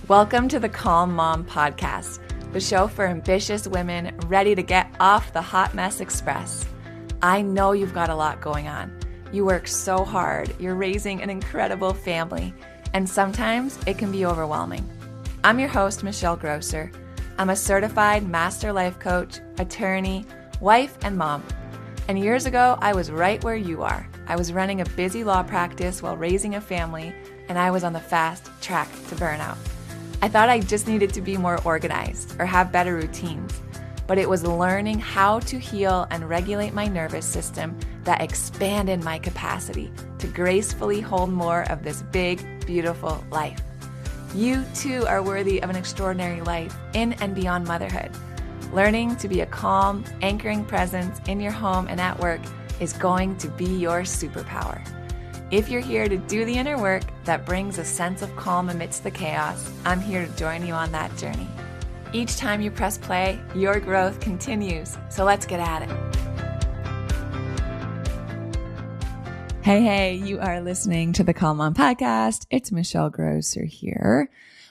Welcome to the Calm Mom Podcast, the show for ambitious women ready to get off the hot mess express. I know you've got a lot going on. You work so hard, you're raising an incredible family, and sometimes it can be overwhelming. I'm your host, Michelle Grosser. I'm a certified master life coach, attorney, wife, and mom. And years ago, I was right where you are. I was running a busy law practice while raising a family, and I was on the fast track to burnout. I thought I just needed to be more organized or have better routines, but it was learning how to heal and regulate my nervous system that expanded my capacity to gracefully hold more of this big, beautiful life. You too are worthy of an extraordinary life in and beyond motherhood. Learning to be a calm, anchoring presence in your home and at work is going to be your superpower. If you're here to do the inner work that brings a sense of calm amidst the chaos, I'm here to join you on that journey. Each time you press play, your growth continues. So let's get at it. Hey, you are listening to the Calm Mom Podcast. It's Michelle Grosser here.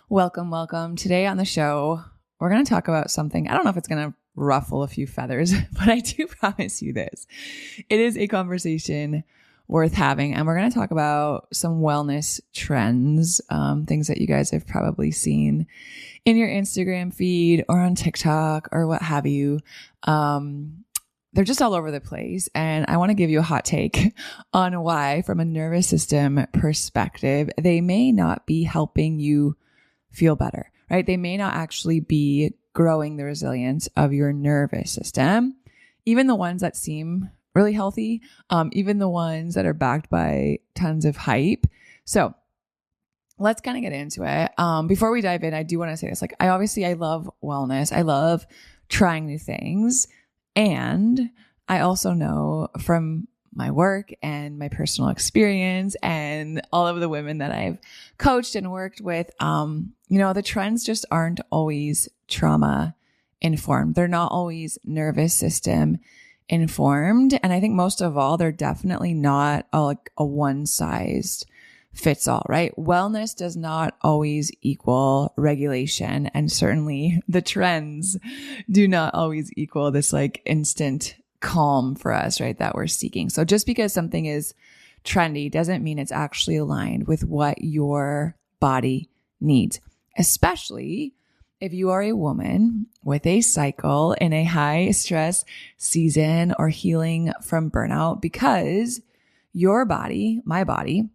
Welcome. Today on the show, we're going to talk about something. I don't know if it's going to ruffle a few feathers, but I do promise you this. It is a conversation worth having. And we're going to talk about some wellness trends, things that you guys have probably seen in your Instagram feed or on TikTok or what have you. They're just all over the place. And I want to give you a hot take on why, from a nervous system perspective, they may not be helping you feel better, right? They may not actually be growing the resilience of your nervous system, even the ones that seem really healthy, even the ones that are backed by tons of hype. So let's kind of get into it. Before we dive in, I do want to say this. I love wellness. I love trying new things. And I also know from my work and my personal experience and all of the women that I've coached and worked with, the trends just aren't always trauma informed. They're not always nervous system informed. And I think most of all, they're definitely not a one size fits all, right? Wellness does not always equal regulation. And certainly the trends do not always equal this instant calm for us, right? That we're seeking. So just because something is trendy doesn't mean it's actually aligned with what your body needs, especially if you are a woman with a cycle in a high stress season or healing from burnout, because your body, my body,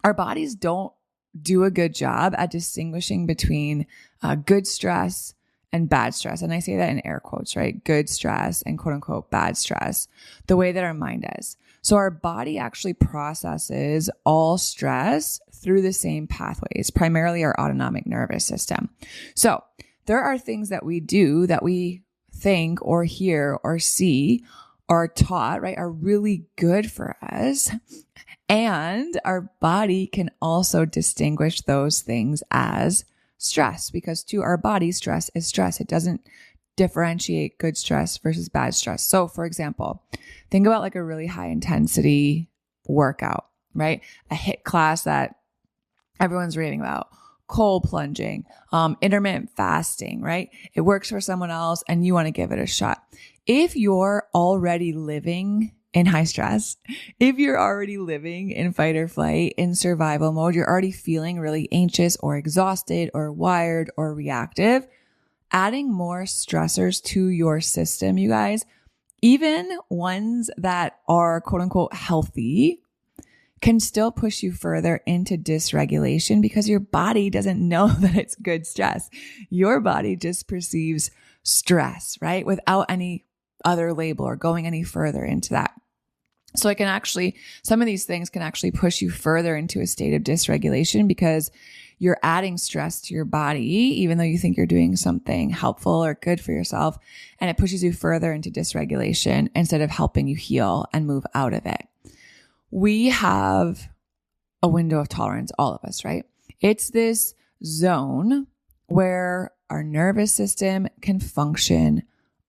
our bodies don't do a good job at distinguishing between good stress and bad stress. And I say that in air quotes, right? Good stress and quote unquote bad stress, the way that our mind does. So our body actually processes all stress through the same pathways, primarily our autonomic nervous system. So there are things that we do that we think or hear or see or taught, right, are really good for us. And our body can also distinguish those things as stress, because to our body, stress is stress. It doesn't differentiate good stress versus bad stress. So for example, think about a really high intensity workout, right? A HIIT class that everyone's raving about, cold plunging, intermittent fasting, right? It works for someone else and you want to give it a shot. If you're already living in high stress, if you're already living in fight or flight, in survival mode, you're already feeling really anxious or exhausted or wired or reactive, adding more stressors to your system, you guys, even ones that are quote unquote healthy, can still push you further into dysregulation because your body doesn't know that it's good stress. Your body just perceives stress, right? Without any other label or going any further into that. So some of these things can actually push you further into a state of dysregulation because you're adding stress to your body, even though you think you're doing something helpful or good for yourself. And it pushes you further into dysregulation instead of helping you heal and move out of it. We have a window of tolerance, all of us, right? It's this zone where our nervous system can function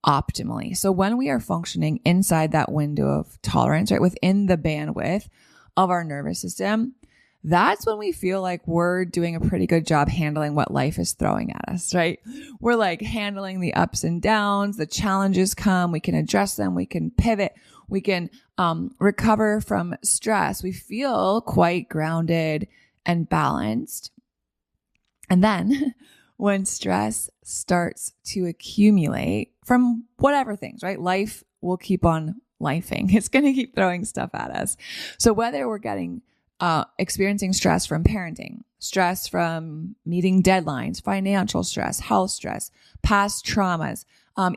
optimally. So when we are functioning inside that window of tolerance, right, within the bandwidth of our nervous system, that's when we feel like we're doing a pretty good job handling what life is throwing at us, right? We're like handling the ups and downs, the challenges come, we can address them, we can pivot, we can recover from stress. We feel quite grounded and balanced. And then when stress starts to accumulate from whatever things, right? Life will keep on lifing. It's going to keep throwing stuff at us. So whether we're experiencing stress from parenting, stress from meeting deadlines, financial stress, health stress, past traumas,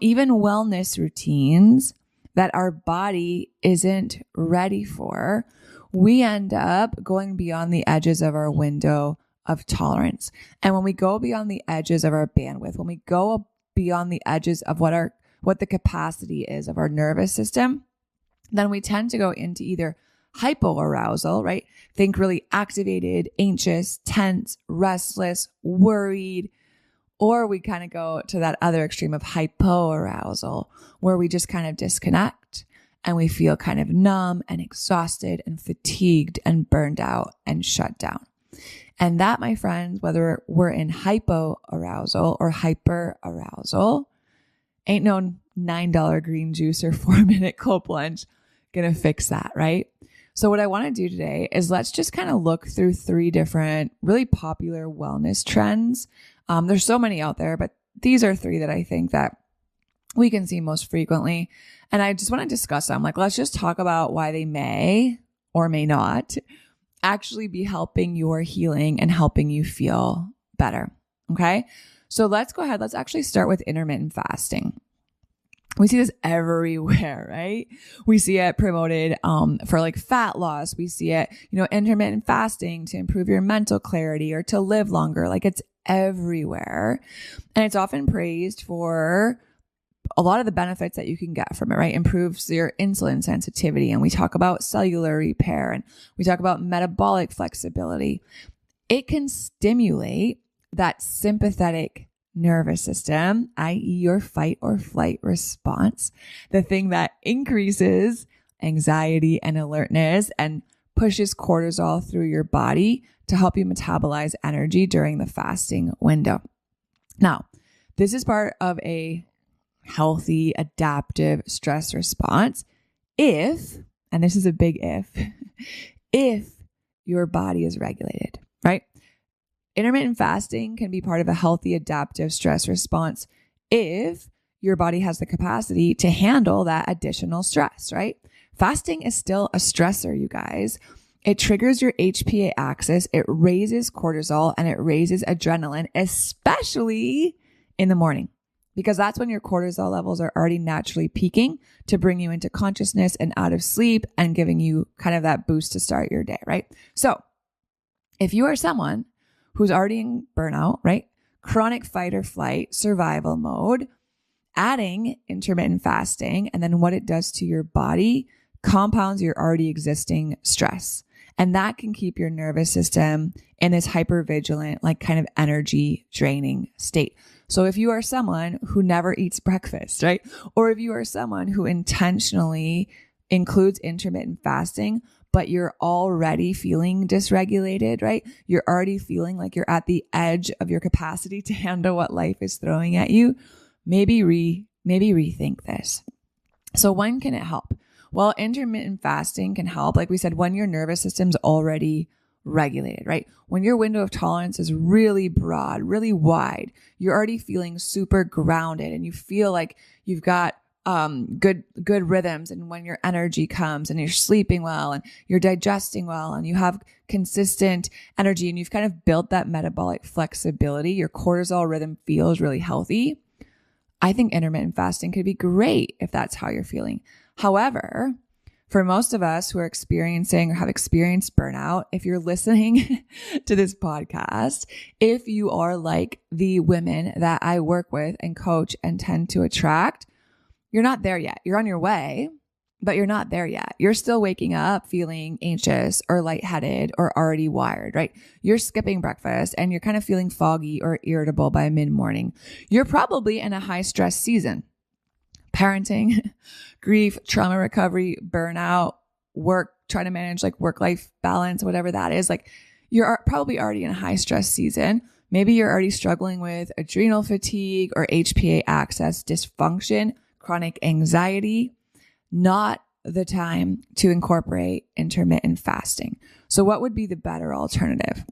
even wellness routines that our body isn't ready for, we end up going beyond the edges of our window of tolerance. And when we go beyond the edges of our bandwidth, when we go beyond the edges of what the capacity is of our nervous system, then we tend to go into either hypoarousal, right? Think really activated, anxious, tense, restless, worried, or we kind of go to that other extreme of hypoarousal, where we just kind of disconnect and we feel kind of numb and exhausted and fatigued and burned out and shut down. And that, my friends, whether we're in hypoarousal or hyperarousal, ain't no $9 green juice or 4-minute cold plunge gonna fix that, right? So what I want to do today is let's just kind of look through 3 different really popular wellness trends. There's so many out there, but these are 3 that I think that we can see most frequently. And I just want to discuss them. Like, let's just talk about why they may or may not actually be helping your healing and helping you feel better. Okay. So let's go ahead. Let's actually start with intermittent fasting. We see this everywhere, right? We see it promoted for like fat loss. We see it, intermittent fasting to improve your mental clarity or to live longer. Like, it's everywhere. And it's often praised for a lot of the benefits that you can get from it, right? Improves your insulin sensitivity. And we talk about cellular repair and we talk about metabolic flexibility. It can stimulate that sympathetic nervous system, i.e. your fight or flight response, the thing that increases anxiety and alertness and pushes cortisol through your body to help you metabolize energy during the fasting window. Now, this is part of a healthy adaptive stress response if, and this is a big if your body is regulated, right? Intermittent fasting can be part of a healthy adaptive stress response if your body has the capacity to handle that additional stress, right? Fasting is still a stressor, you guys. It triggers your HPA axis, it raises cortisol, and it raises adrenaline, especially in the morning, because that's when your cortisol levels are already naturally peaking to bring you into consciousness and out of sleep and giving you kind of that boost to start your day, right? So if you are someone who's already in burnout, right? Chronic fight or flight, survival mode, adding intermittent fasting and then what it does to your body compounds your already existing stress. And that can keep your nervous system in this hypervigilant, like kind of energy draining state. So if you are someone who never eats breakfast, right? Or if you are someone who intentionally includes intermittent fasting, but you're already feeling dysregulated, right? You're already feeling like you're at the edge of your capacity to handle what life is throwing at you. Maybe rethink this. So when can it help? Well, intermittent fasting can help, like we said, when your nervous system's already regulated, right? When your window of tolerance is really broad, really wide, you're already feeling super grounded and you feel like you've got good rhythms, and when your energy comes and you're sleeping well and you're digesting well and you have consistent energy and you've kind of built that metabolic flexibility, your cortisol rhythm feels really healthy. I think intermittent fasting could be great if that's how you're feeling. However, for most of us who are experiencing or have experienced burnout, if you're listening to this podcast, if you are like the women that I work with and coach and tend to attract, you're not there yet. You're on your way, but you're not there yet. You're still waking up feeling anxious or lightheaded or already wired, right? You're skipping breakfast and you're kind of feeling foggy or irritable by mid-morning. You're probably in a high stress season. Parenting, grief, trauma recovery, burnout, work, trying to manage like work-life balance, whatever that is. Like, you're probably already in a high stress season. Maybe you're already struggling with adrenal fatigue or HPA axis dysfunction, chronic anxiety. Not the time to incorporate intermittent fasting. So what would be the better alternative?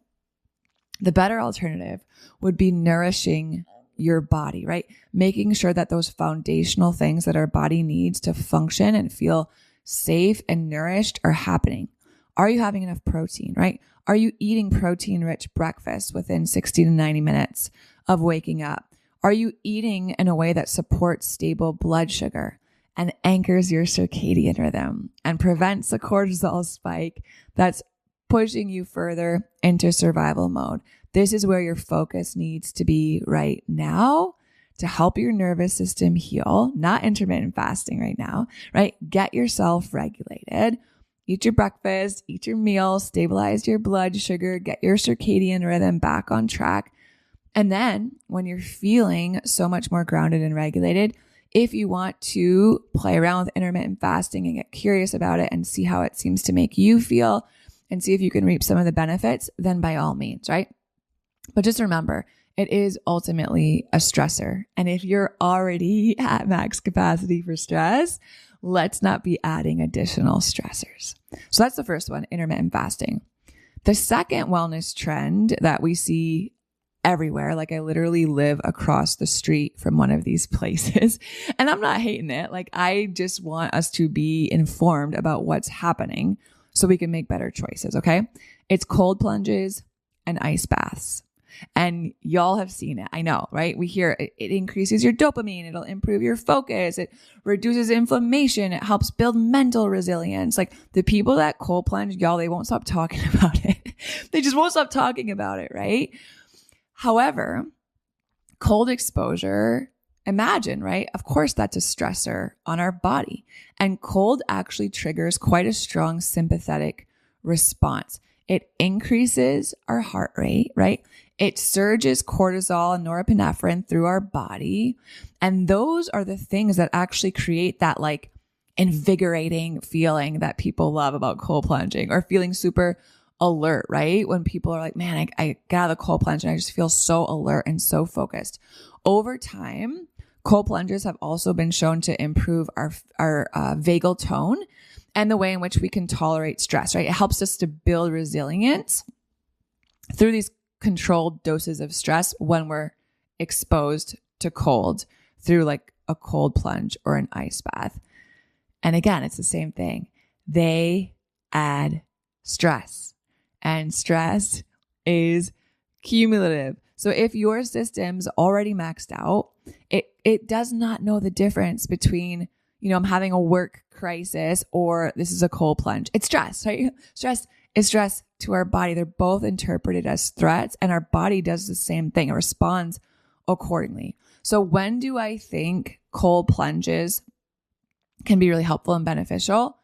The better alternative would be nourishing your body, right? Making sure that those foundational things that our body needs to function and feel safe and nourished are happening. Are you having enough protein, right? Are you eating protein-rich breakfast within 60 to 90 minutes of waking up? Are you eating in a way that supports stable blood sugar and anchors your circadian rhythm and prevents a cortisol spike that's pushing you further into survival mode? This is where your focus needs to be right now to help your nervous system heal, not intermittent fasting right now, right? Get yourself regulated. Eat your breakfast, eat your meal, stabilize your blood sugar, get your circadian rhythm back on track. And then when you're feeling so much more grounded and regulated, if you want to play around with intermittent fasting and get curious about it and see how it seems to make you feel and see if you can reap some of the benefits, then by all means, right? But just remember, it is ultimately a stressor. And if you're already at max capacity for stress, let's not be adding additional stressors. So that's the first one, intermittent fasting. The second wellness trend that we see everywhere, like I literally live across the street from one of these places, and I'm not hating it. Like I just want us to be informed about what's happening so we can make better choices. Okay. It's cold plunges and ice baths. And y'all have seen it. I know, right? We hear it increases your dopamine. It'll improve your focus. It reduces inflammation. It helps build mental resilience. Like the people that cold plunge, y'all, they won't stop talking about it. They just won't stop talking about it, right? However, cold exposure, imagine, right? Of course, that's a stressor on our body. And cold actually triggers quite a strong sympathetic response. It increases our heart rate, right? It surges cortisol and norepinephrine through our body. And those are the things that actually create that like invigorating feeling that people love about cold plunging, or feeling super alert, right? When people are like, man, I get out of the cold plunge and I just feel so alert and so focused. Over time, cold plunges have also been shown to improve our vagal tone and the way in which we can tolerate stress, right? It helps us to build resilience through these controlled doses of stress when we're exposed to cold through like a cold plunge or an ice bath. And again, it's the same thing. They add stress, and stress is cumulative. So if your system's already maxed out, it does not know the difference between, I'm having a work crisis or this is a cold plunge. It's stress, right? Stress is stress to our body. They're both interpreted as threats, and our body does the same thing. It responds accordingly. So when do I think cold plunges can be really helpful and beneficial?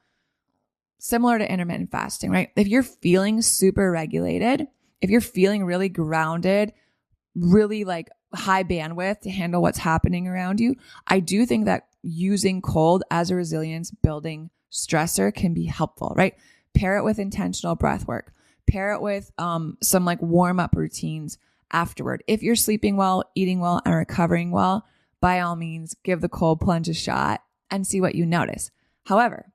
Similar to intermittent fasting, right? If you're feeling super regulated, if you're feeling really grounded, really like high bandwidth to handle what's happening around you, I do think that using cold as a resilience building stressor can be helpful, right? Pair it with intentional breath work. Pair it with some like warm up routines afterward. If you're sleeping well, eating well, and recovering well, by all means, give the cold plunge a shot and see what you notice. However,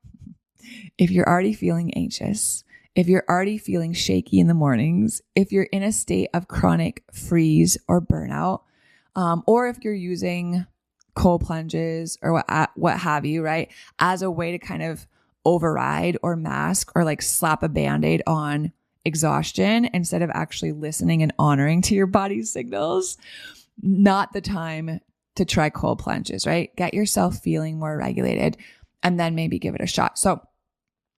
if you're already feeling anxious, if you're already feeling shaky in the mornings, if you're in a state of chronic freeze or burnout, or if you're using cold plunges or what have you, right, as a way to kind of override or mask or like slap a Band-Aid on exhaustion instead of actually listening and honoring to your body's signals, not the time to try cold plunges, right? Get yourself feeling more regulated and then maybe give it a shot. So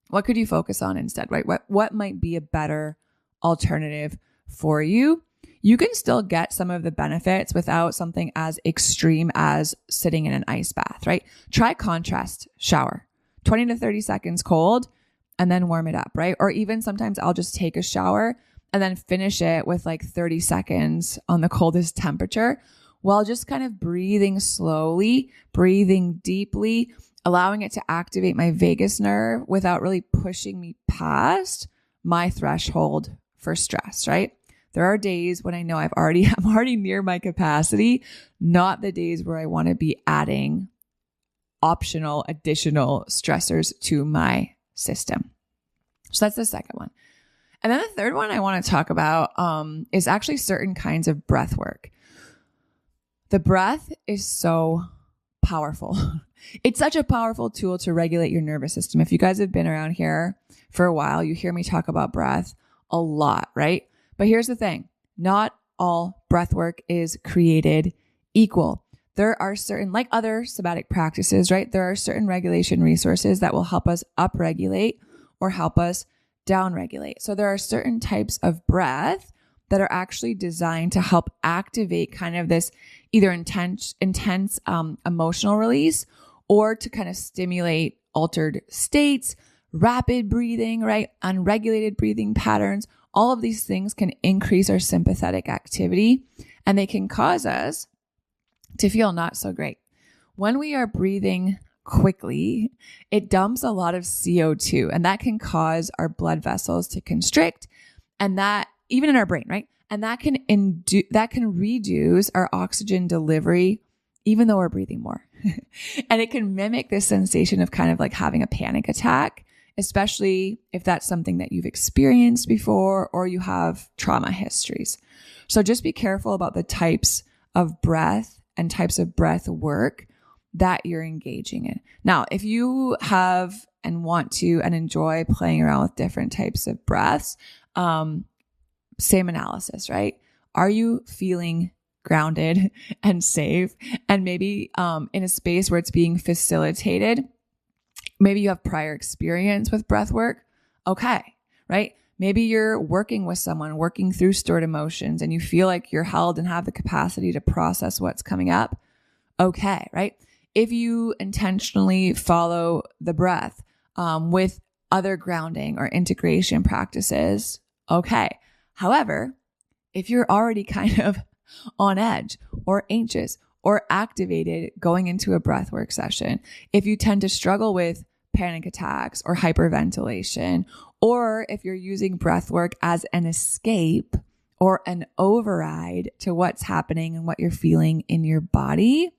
what could you focus on instead, right? What might be a better alternative for you? You can still get some of the benefits without something as extreme as sitting in an ice bath, right? Try contrast shower, 20 to 30 seconds cold, and then warm it up, right? Or even sometimes I'll just take a shower and then finish it with like 30 seconds on the coldest temperature while just kind of breathing slowly, breathing deeply, allowing it to activate my vagus nerve without really pushing me past my threshold for stress, right? There are days when I know I'm already near my capacity, not the days where I want to be adding optional, additional stressors to my system. So that's the second one. And then the third one I want to talk about is actually certain kinds of breath work. The breath is so powerful. It's such a powerful tool to regulate your nervous system. If you guys have been around here for a while, you hear me talk about breath a lot, right? But here's the thing. Not all breath work is created equal. There are certain, like other somatic practices, right? There are certain regulation resources that will help us upregulate or help us downregulate. So there are certain types of breath that are actually designed to help activate kind of this either intense emotional release or to kind of stimulate altered states, rapid breathing, right? Unregulated breathing patterns. All of these things can increase our sympathetic activity and they can cause us to feel not so great. When we are breathing quickly, it dumps a lot of CO2 and that can cause our blood vessels to constrict and that even in our brain, right? And that can reduce our oxygen delivery even though we're breathing more. And it can mimic this sensation of kind of like having a panic attack, especially if that's something that you've experienced before or you have trauma histories. So just be careful about the types of breath and types of breath work that you're engaging in. Now, if you have and want to and enjoy playing around with different types of breaths, same analysis, right? Are you feeling grounded and safe and maybe in a space where it's being facilitated? Maybe you have prior experience with breath work. Okay, right? Maybe you're working with someone, working through stored emotions, and you feel like you're held and have the capacity to process what's coming up. Okay, right? If you intentionally follow the breath with other grounding or integration practices, okay. However, if you're already kind of on edge or anxious or activated going into a breathwork session, if you tend to struggle with panic attacks or hyperventilation, or if you're using breathwork as an escape or an override to what's happening and what you're feeling in your body,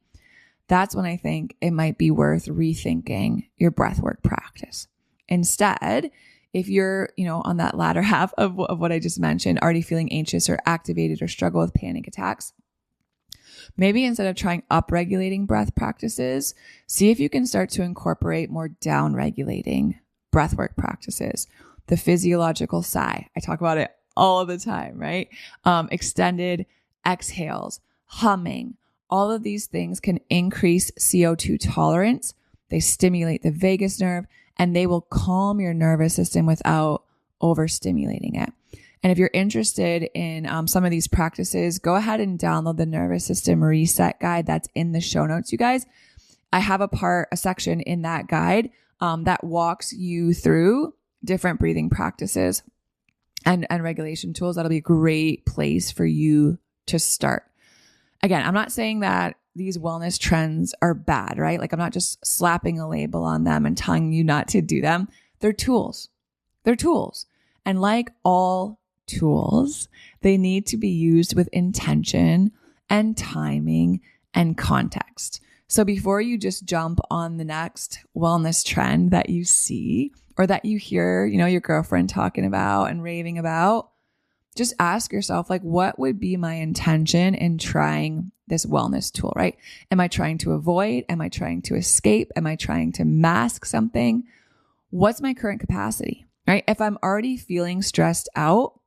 that's when I think it might be worth rethinking your breathwork practice. Instead, if you're, on that latter half of what I just mentioned, already feeling anxious or activated or struggle with panic attacks, maybe instead of trying up-regulating breath practices, see if you can start to incorporate more down-regulating breathwork practices. The physiological sigh, I talk about it all the time, right? Extended exhales, humming, all of these things can increase CO2 tolerance. They stimulate the vagus nerve and they will calm your nervous system without overstimulating it. And if you're interested in some of these practices, go ahead and download the Nervous System Reset Guide that's in the show notes, you guys. I have a section in that guide that walks you through different breathing practices and regulation tools. That'll be a great place for you to start. Again, I'm not saying that these wellness trends are bad, right? Like I'm not just slapping a label on them and telling you not to do them. They're tools. They're tools. And like all tools, they need to be used with intention and timing and context. So before you just jump on the next wellness trend that you see or that you hear, your girlfriend talking about and raving about, just ask yourself, like, what would be my intention in trying this wellness tool, right? Am I trying to avoid? Am I trying to escape? Am I trying to mask something? What's my current capacity, right? If I'm already feeling stressed out,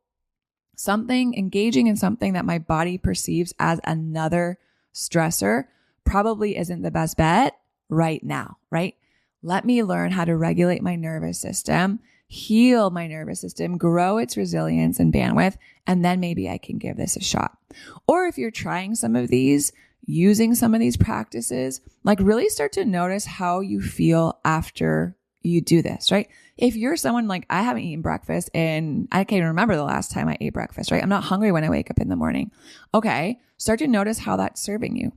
engaging in something that my body perceives as another stressor probably isn't the best bet right now, right? Let me learn how to regulate my nervous system, heal my nervous system, grow its resilience and bandwidth, and then maybe I can give this a shot. Or if you're trying some of these, using some of these practices, like really start to notice how you feel after you do this, right? If you're someone like, I haven't eaten breakfast and I can't even remember the last time I ate breakfast, right? I'm not hungry when I wake up in the morning. Okay, start to notice how that's serving you.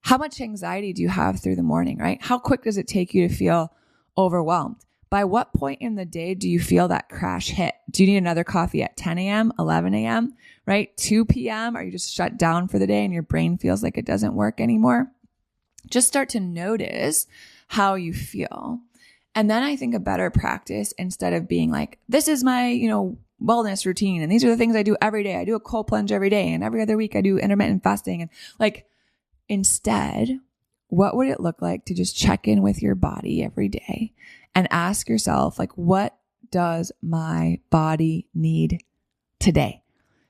How much anxiety do you have through the morning, right? How quick does it take you to feel overwhelmed? by what point in the day do you feel that crash hit? Do you need another coffee at 10 a.m., 11 a.m., right? 2 p.m.? Are you just shut down for the day and your brain feels like it doesn't work anymore? Just start to notice how you feel. And then I think a better practice, instead of being like, this is my, wellness routine, and these are the things I do every day. I do a cold plunge every day, and every other week I do intermittent fasting. And like, instead, what would it look like to just check in with your body every day and ask yourself, like, what does my body need today?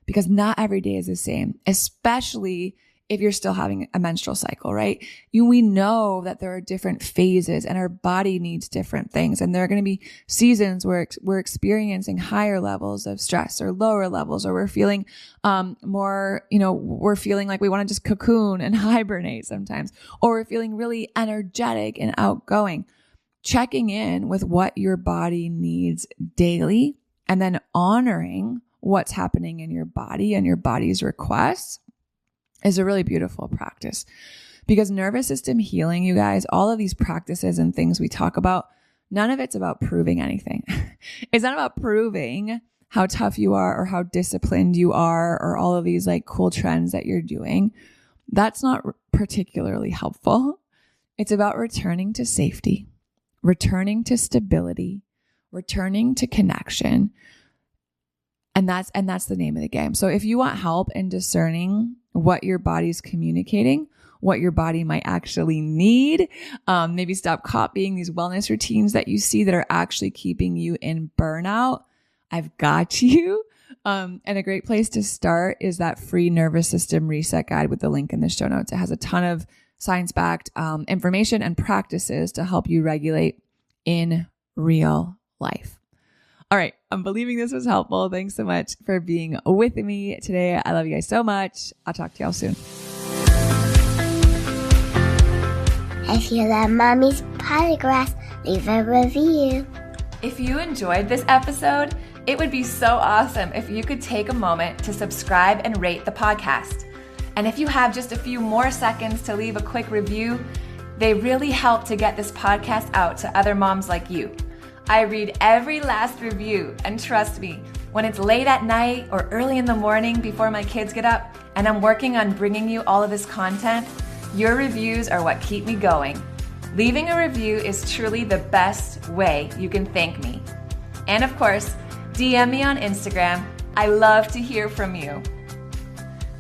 Because not every day is the same, especially if you're still having a menstrual cycle, right? We know that there are different phases and our body needs different things. And there are going to be seasons where we're experiencing higher levels of stress or lower levels, or we're feeling more, we're feeling like we want to just cocoon and hibernate sometimes, or we're feeling really energetic and outgoing. Checking in with what your body needs daily and then honoring what's happening in your body and your body's requests is a really beautiful practice. Because nervous system healing, you guys, all of these practices and things we talk about, none of it's about proving anything. It's not about proving how tough you are or how disciplined you are or all of these like cool trends that you're doing. That's not particularly helpful. It's about returning to safety, returning to stability, returning to connection. And that's the name of the game. So if you want help in discerning what your body's communicating, what your body might actually need, maybe stop copying these wellness routines that you see that are actually keeping you in burnout, I've got you. And a great place to start is that free nervous system reset guide with the link in the show notes. It has a ton of science-backed information and practices to help you regulate in real life. All right. I'm believing this was helpful. Thanks so much for being with me today. I love you guys so much. I'll talk to y'all soon. If you love Mommy's Podcast, leave a review. If you enjoyed this episode, it would be so awesome if you could take a moment to subscribe and rate the podcast. And if you have just a few more seconds to leave a quick review, they really help to get this podcast out to other moms like you. I read every last review, and trust me, when it's late at night or early in the morning before my kids get up and I'm working on bringing you all of this content, your reviews are what keep me going. Leaving a review is truly the best way you can thank me. And of course, DM me on Instagram. I love to hear from you.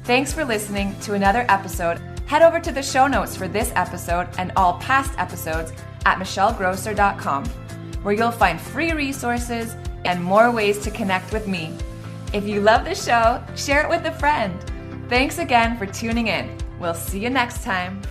Thanks for listening to another episode. Head over to the show notes for this episode and all past episodes at michellegrosser.com. where you'll find free resources and more ways to connect with me. If you love the show, share it with a friend. Thanks again for tuning in. We'll see you next time.